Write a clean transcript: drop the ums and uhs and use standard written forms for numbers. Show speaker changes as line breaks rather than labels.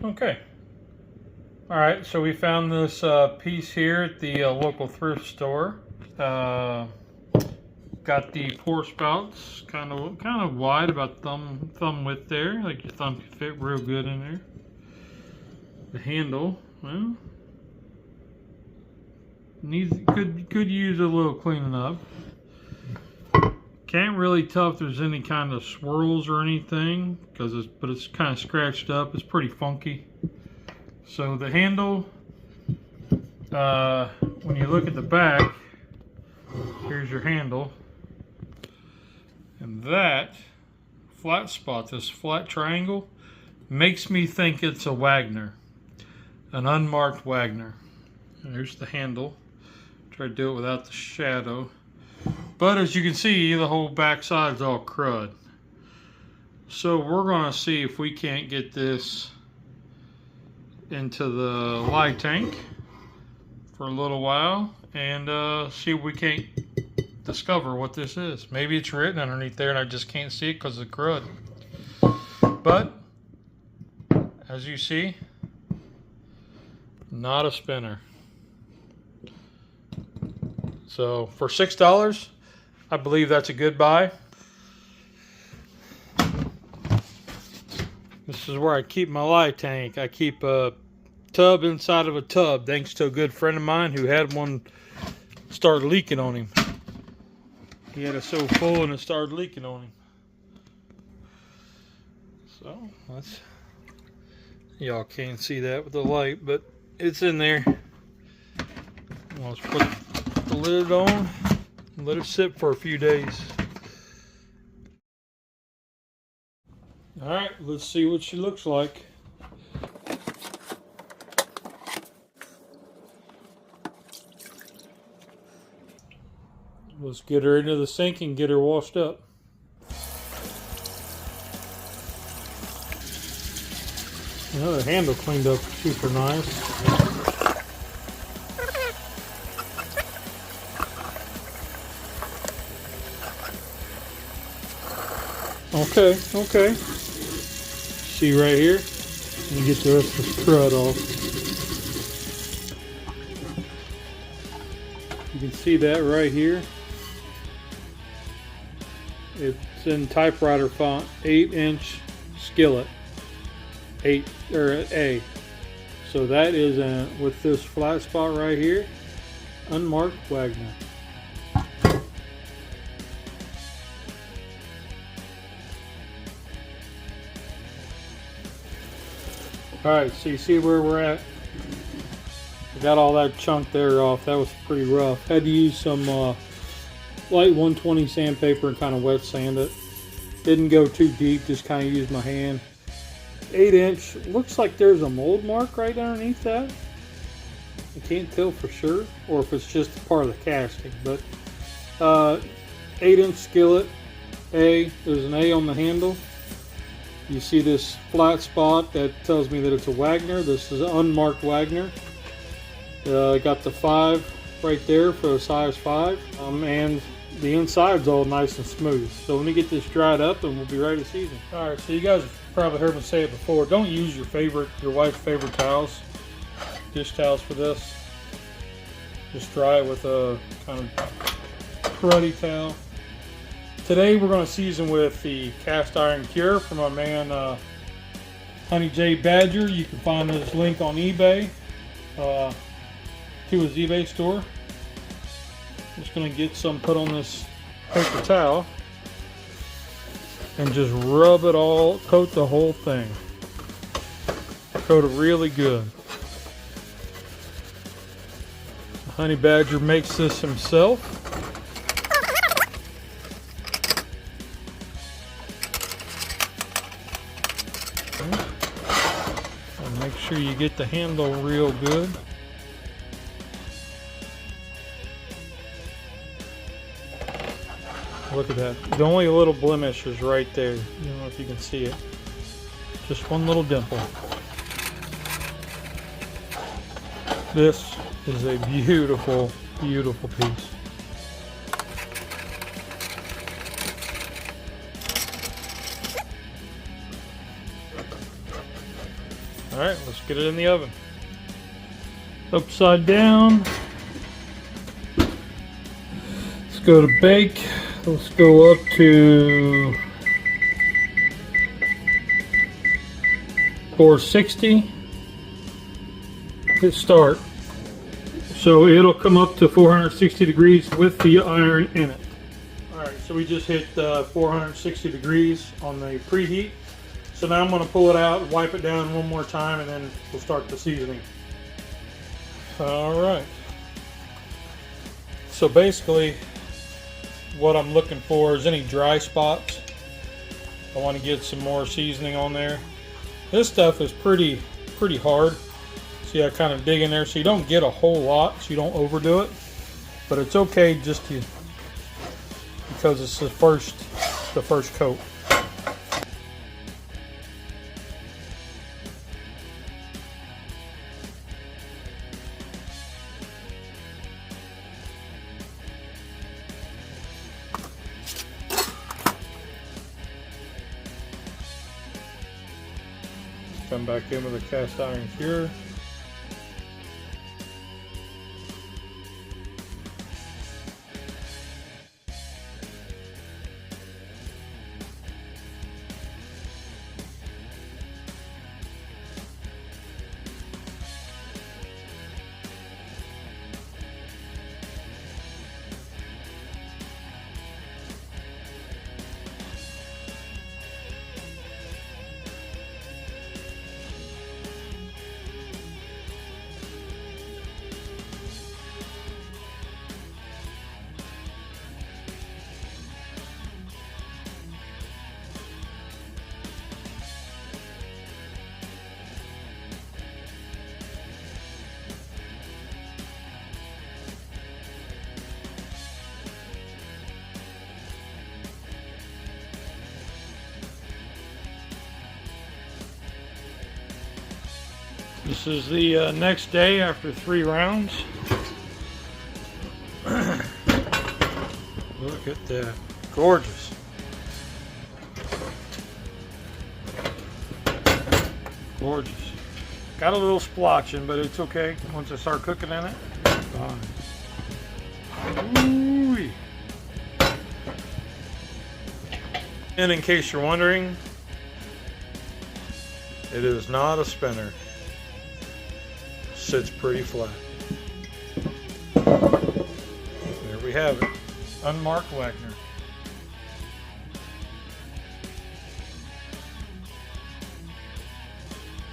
Okay. Alright, so we found this piece here at the local thrift store. Got the pour spouts, kind of wide, about thumb width there, like your thumb can fit real good in there. The handle, well, could use a little cleaning up. Can't really tell if there's any kind of swirls or anything, but it's kind of scratched up. It's pretty funky. So the handle, when you look at the back, here's your handle. And that flat spot, this flat triangle, makes me think it's a Wagner, an unmarked Wagner. And there's the handle. Try to do it without the shadow. But as you can see, the whole back side's all crud. So we're going to see if we can't get this into the light tank for a little while and see if we can't discover what this is. Maybe it's written underneath there and I just can't see it because of the crud. But as you see, not a spinner. So for $6, I believe that's a good buy. This is where I keep my light tank. I keep a tub inside of a tub, thanks to a good friend of mine who had one start leaking on him. He had it so full and it started leaking on him. So let's, y'all can't see that with the light, but it's in there. Let's put the lid on and let it sit for a few days. Alright, let's see what she looks like. Let's get her into the sink and get her washed up. Another handle cleaned up super nice. Okay. See right here? Let me get the rest of this crud off. You can see that right here. It's in typewriter font, 8-inch skillet. 8 or A. So that is with this flat spot right here, unmarked Wagner. Alright, so you see where we're at. I got all that chunk there off. That was pretty rough. Had to use some light 120 sandpaper and kind of wet sand it. Didn't go too deep, just kind of used my hand. 8-inch. Looks like there's a mold mark right underneath that. I can't tell for sure, or if it's just part of the casting. But 8-inch skillet. A. There's an A on the handle. You see this flat spot that tells me that it's a Wagner. This is an unmarked Wagner. I got the 5 right there for a size 5, and the inside's all nice and smooth. So let me get this dried up and we'll be ready to season. All right, so you guys have probably heard me say it before. Don't use your wife's favorite towels, dish towels for this. Just dry it with a kind of cruddy towel. Today we're going to season with the cast iron cure from my man Honey J Badger. You can find his link on eBay to his eBay store. Just going to get some put on this paper towel and just rub it all, coat the whole thing. Coat it really good. Honey Badger makes this himself. And make sure you get the handle real good. Look at that. The only little blemish is right there. I don't know if you can see it. Just one little dimple. This is a beautiful, beautiful piece. Alright, let's get it in the oven. Upside down. Let's go to bake. Let's go up to 460. Hit start. So it'll come up to 460 degrees with the iron in it. Alright, so we just hit 460 degrees on the preheat. So now I'm going to pull it out, wipe it down one more time, and then we'll start the seasoning. Alright. So basically, what I'm looking for is any dry spots. I want to get some more seasoning on there. This stuff is pretty hard. See, I kind of dig in there so you don't get a whole lot, so you don't overdo it. But it's okay just to, because it's the first coat. Come back in with a cast iron cure. This is the next day after 3 rounds. Look at that. Gorgeous. Gorgeous. Got a little splotching, but it's okay once I start cooking in it. Fine. Ooh-wee. And in case you're wondering, it is not a spinner. Sits pretty flat. There we have it. Unmarked Wagner.